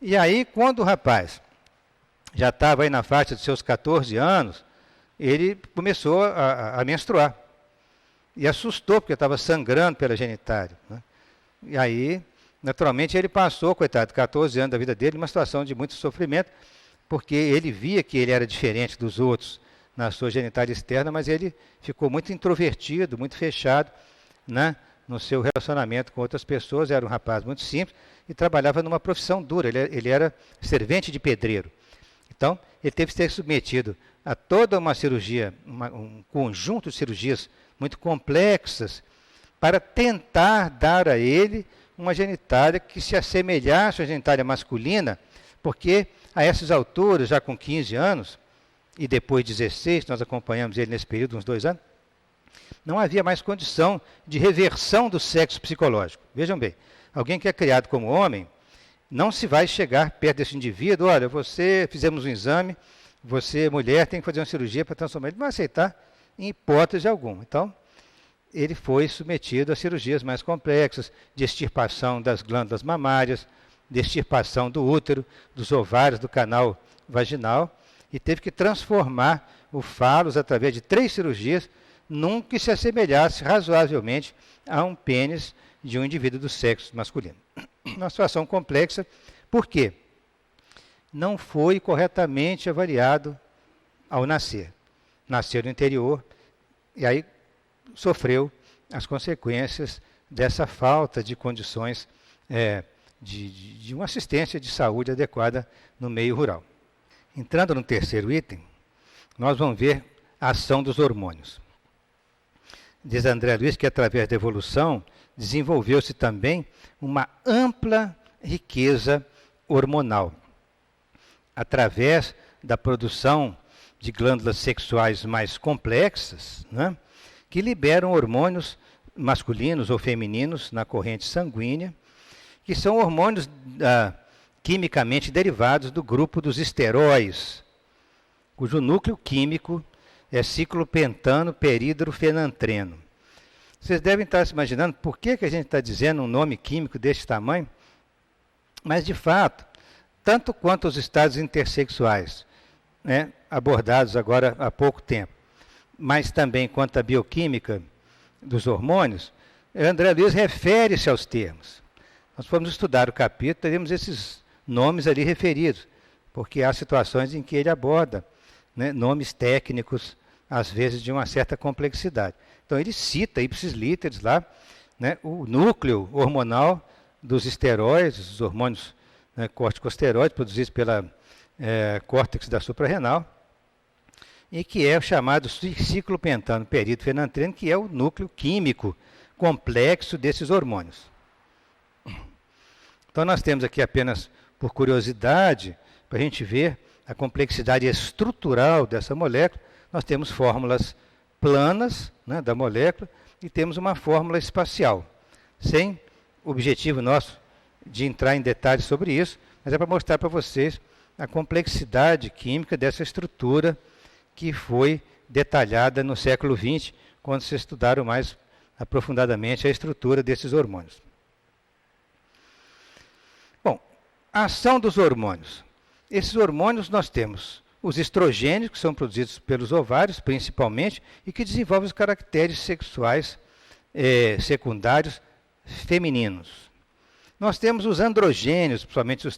E aí, quando o rapaz já estava aí na faixa de seus 14 anos, ele começou a menstruar. E assustou, porque estava sangrando pela genitália, né? E aí, naturalmente, ele passou, coitado, 14 anos da vida dele, numa situação de muito sofrimento, porque ele via que ele era diferente dos outros na sua genitália externa, mas ele ficou muito introvertido, muito fechado, né, no seu relacionamento com outras pessoas. Era um rapaz muito simples e trabalhava numa profissão dura, ele era servente de pedreiro. Então, ele teve que ser submetido a toda uma cirurgia, um conjunto de cirurgias muito complexas, para tentar dar a ele uma genitália que se assemelhasse à genitália masculina, porque a essas alturas, já com 15 anos, e depois 16, nós acompanhamos ele nesse período, uns 2 anos, não havia mais condição de reversão do sexo psicológico. Vejam bem, alguém que é criado como homem, não se vai chegar perto desse indivíduo, olha, fizemos um exame, você, mulher, tem que fazer uma cirurgia para transformar. Ele não vai aceitar em hipótese alguma. Então, ele foi submetido a cirurgias mais complexas, de extirpação das glândulas mamárias, de extirpação do útero, dos ovários, do canal vaginal, e teve que transformar o fálus, através de 3 cirurgias, num que se assemelhasse razoavelmente a um pênis de um indivíduo do sexo masculino. Uma situação complexa, por quê? Não foi corretamente avaliado ao nascer. Nasceu no interior, e aí sofreu as consequências dessa falta de condições de uma assistência de saúde adequada no meio rural. Entrando no terceiro item, nós vamos ver a ação dos hormônios. Diz André Luiz que, através da evolução, desenvolveu-se também uma ampla riqueza hormonal. Através da produção de glândulas sexuais mais complexas, né, que liberam hormônios masculinos ou femininos na corrente sanguínea, que são hormônios quimicamente derivados do grupo dos esteróis, cujo núcleo químico é ciclopentano peridrofenantreno. Vocês devem estar se imaginando por que a gente está dizendo um nome químico desse tamanho, mas de fato, tanto quanto os estados intersexuais, né, abordados agora há pouco tempo, mas também quanto à bioquímica dos hormônios, André Luiz refere-se aos termos. Nós fomos estudar o capítulo, teremos esses nomes ali referidos, porque há situações em que ele aborda, né, nomes técnicos, às vezes de uma certa complexidade. Então ele cita ipsis literis lá, né, o núcleo hormonal dos esteroides, os hormônios, né, corticosteroides produzidos pela córtex da suprarrenal, e que é o chamado ciclopentano peridrofenantreno, que é o núcleo químico complexo desses hormônios. Então, nós temos aqui apenas, por curiosidade, para a gente ver a complexidade estrutural dessa molécula, nós temos fórmulas planas, né, da molécula e temos uma fórmula espacial, sem objetivo nosso de entrar em detalhes sobre isso, mas é para mostrar para vocês a complexidade química dessa estrutura que foi detalhada no século XX, quando se estudaram mais aprofundadamente a estrutura desses hormônios. Bom, a ação dos hormônios. Esses hormônios nós temos os estrogênios, que são produzidos pelos ovários, principalmente, e que desenvolvem os caracteres sexuais secundários femininos. Nós temos os androgênios, principalmente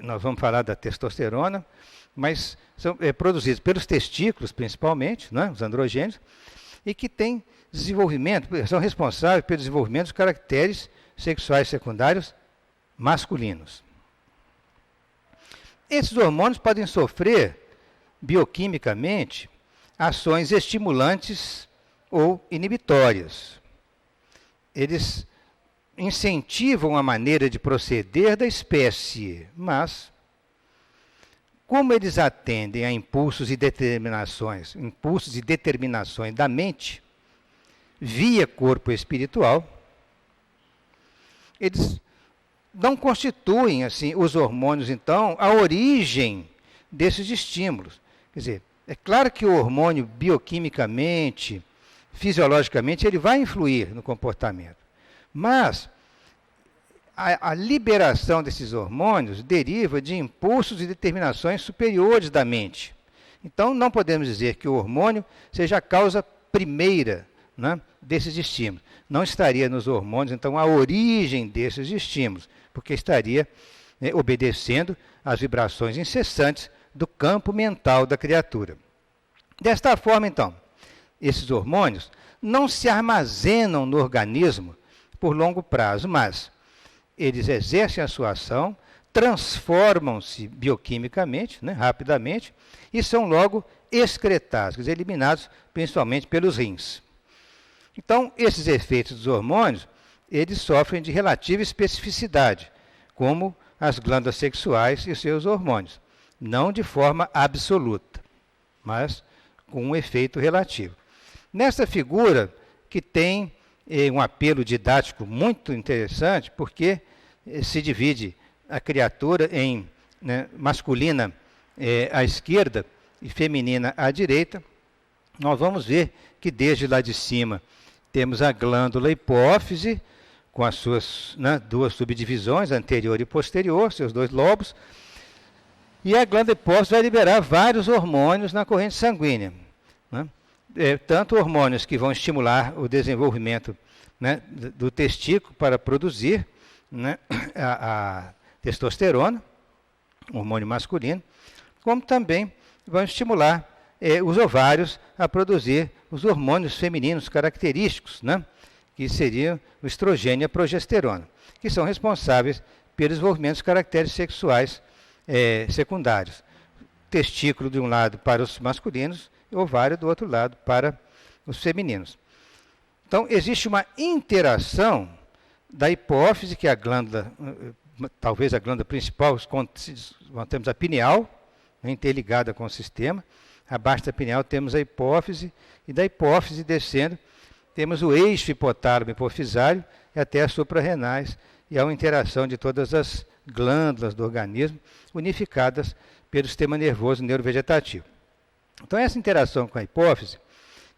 nós vamos falar da testosterona, mas são produzidos pelos testículos, principalmente, né, os androgênios, e que têm desenvolvimento, são responsáveis pelo desenvolvimento dos caracteres sexuais secundários masculinos. Esses hormônios podem sofrer, bioquimicamente, ações estimulantes ou inibitórias. Eles incentivam a maneira de proceder da espécie, mas, como eles atendem a impulsos e determinações da mente, via corpo espiritual, eles não constituem, assim, os hormônios, então, a origem desses estímulos. Quer dizer, é claro que o hormônio, bioquimicamente, fisiologicamente, ele vai influir no comportamento. Mas a liberação desses hormônios deriva de impulsos e determinações superiores da mente. Então, não podemos dizer que o hormônio seja a causa primeira, né, desses estímulos. Não estaria nos hormônios, então, a origem desses estímulos, porque estaria obedecendo às vibrações incessantes do campo mental da criatura. Desta forma, então, esses hormônios não se armazenam no organismo por longo prazo, mas eles exercem a sua ação, transformam-se bioquimicamente, né, rapidamente, e são logo excretados, quer dizer, eliminados principalmente pelos rins. Então, esses efeitos dos hormônios, eles sofrem de relativa especificidade, como as glândulas sexuais e seus hormônios, não de forma absoluta, mas com um efeito relativo. Nessa figura, que tem um apelo didático muito interessante, porque se divide a criatura em, né, masculina à esquerda e feminina à direita, nós vamos ver que desde lá de cima temos a glândula hipófise, com as suas, né, duas subdivisões, anterior e posterior, seus dois lobos, e a glândula hipófise vai liberar vários hormônios na corrente sanguínea, né? Tanto hormônios que vão estimular o desenvolvimento, né, do testículo para produzir, né, a testosterona, hormônio masculino, como também vão estimular os ovários a produzir os hormônios femininos característicos, né, que seriam o estrogênio e a progesterona, que são responsáveis pelo desenvolvimento dos caracteres sexuais secundários. Testículo de um lado para os masculinos e ovário do outro lado para os femininos. Então, existe uma interação da hipófise, que é a glândula, talvez a glândula principal, temos a pineal, né, interligada com o sistema. Abaixo da pineal temos a hipófise, e da hipófise descendo, temos o eixo hipotálamo hipofisário e até as suprarrenais, e há uma interação de todas as glândulas do organismo, unificadas pelo sistema nervoso neurovegetativo. Então, essa interação com a hipófise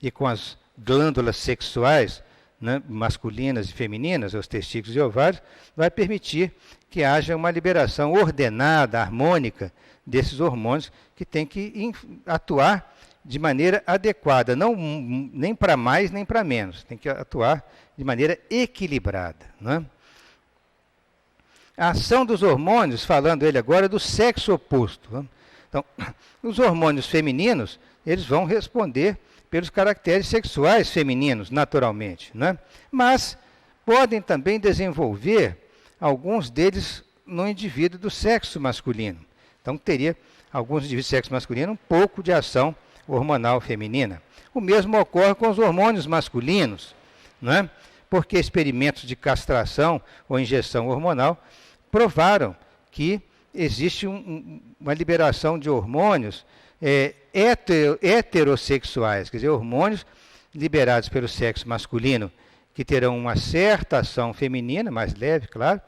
e com as glândulas sexuais, né, masculinas e femininas, os testículos e ovários, vai permitir que haja uma liberação ordenada, harmônica, desses hormônios que tem que atuar de maneira adequada, não nem para mais nem para menos, tem que atuar de maneira equilibrada, né? A ação dos hormônios, falando ele agora, do sexo oposto, né? Então, os hormônios femininos, eles vão responder pelos caracteres sexuais femininos, naturalmente, né? Mas podem também desenvolver alguns deles no indivíduo do sexo masculino. Então, teria alguns indivíduos do sexo masculino um pouco de ação hormonal feminina. O mesmo ocorre com os hormônios masculinos, né? Porque experimentos de castração ou injeção hormonal provaram que existe uma liberação de hormônios heterossexuais, quer dizer, hormônios liberados pelo sexo masculino, que terão uma certa ação feminina, mais leve, claro,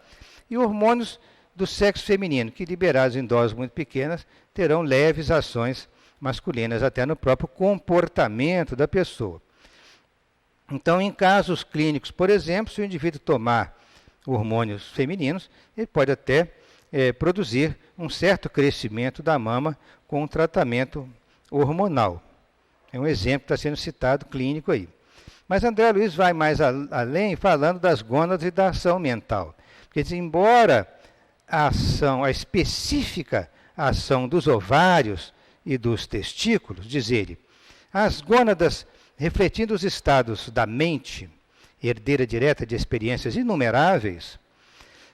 e hormônios do sexo feminino, que liberados em doses muito pequenas, terão leves ações masculinas, até no próprio comportamento da pessoa. Então, em casos clínicos, por exemplo, se o indivíduo tomar hormônios femininos, ele pode até produzir um certo crescimento da mama com um tratamento hormonal. É um exemplo que está sendo citado clínico aí. Mas André Luiz vai mais além, falando das gônadas e da ação mental. Porque, embora a específica ação dos ovários e dos testículos, diz ele, as gônadas, refletindo os estados da mente, herdeira direta de experiências inumeráveis,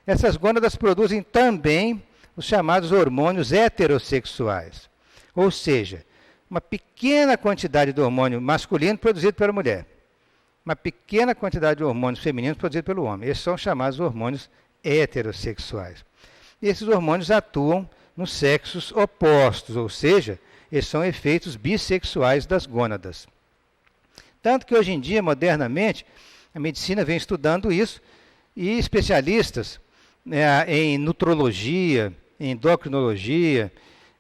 essas gônadas produzem também os chamados hormônios heterossexuais. Ou seja, uma pequena quantidade de hormônio masculino produzido pela mulher, uma pequena quantidade de hormônios femininos produzidos pelo homem. Esses são chamados hormônios heterossexuais. E esses hormônios atuam nos sexos opostos, ou seja, eles são efeitos bissexuais das gônadas. Tanto que hoje em dia, modernamente, a medicina vem estudando isso e especialistas em nutrologia, em endocrinologia,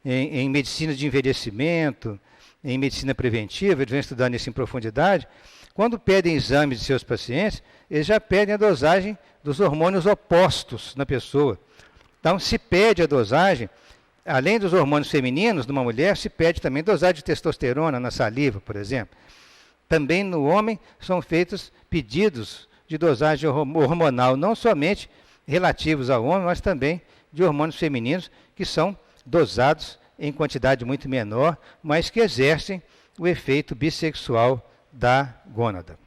em medicina de envelhecimento, em medicina preventiva, eles vêm estudando isso em profundidade. Quando pedem exames de seus pacientes, eles já pedem a dosagem dos hormônios opostos na pessoa. Então, se pede a dosagem, além dos hormônios femininos de uma mulher, se pede também dosagem de testosterona na saliva, por exemplo. Também no homem são feitos pedidos de dosagem hormonal, não somente relativos ao homem, mas também de hormônios femininos, que são dosados em quantidade muito menor, mas que exercem o efeito bissexual da gônada.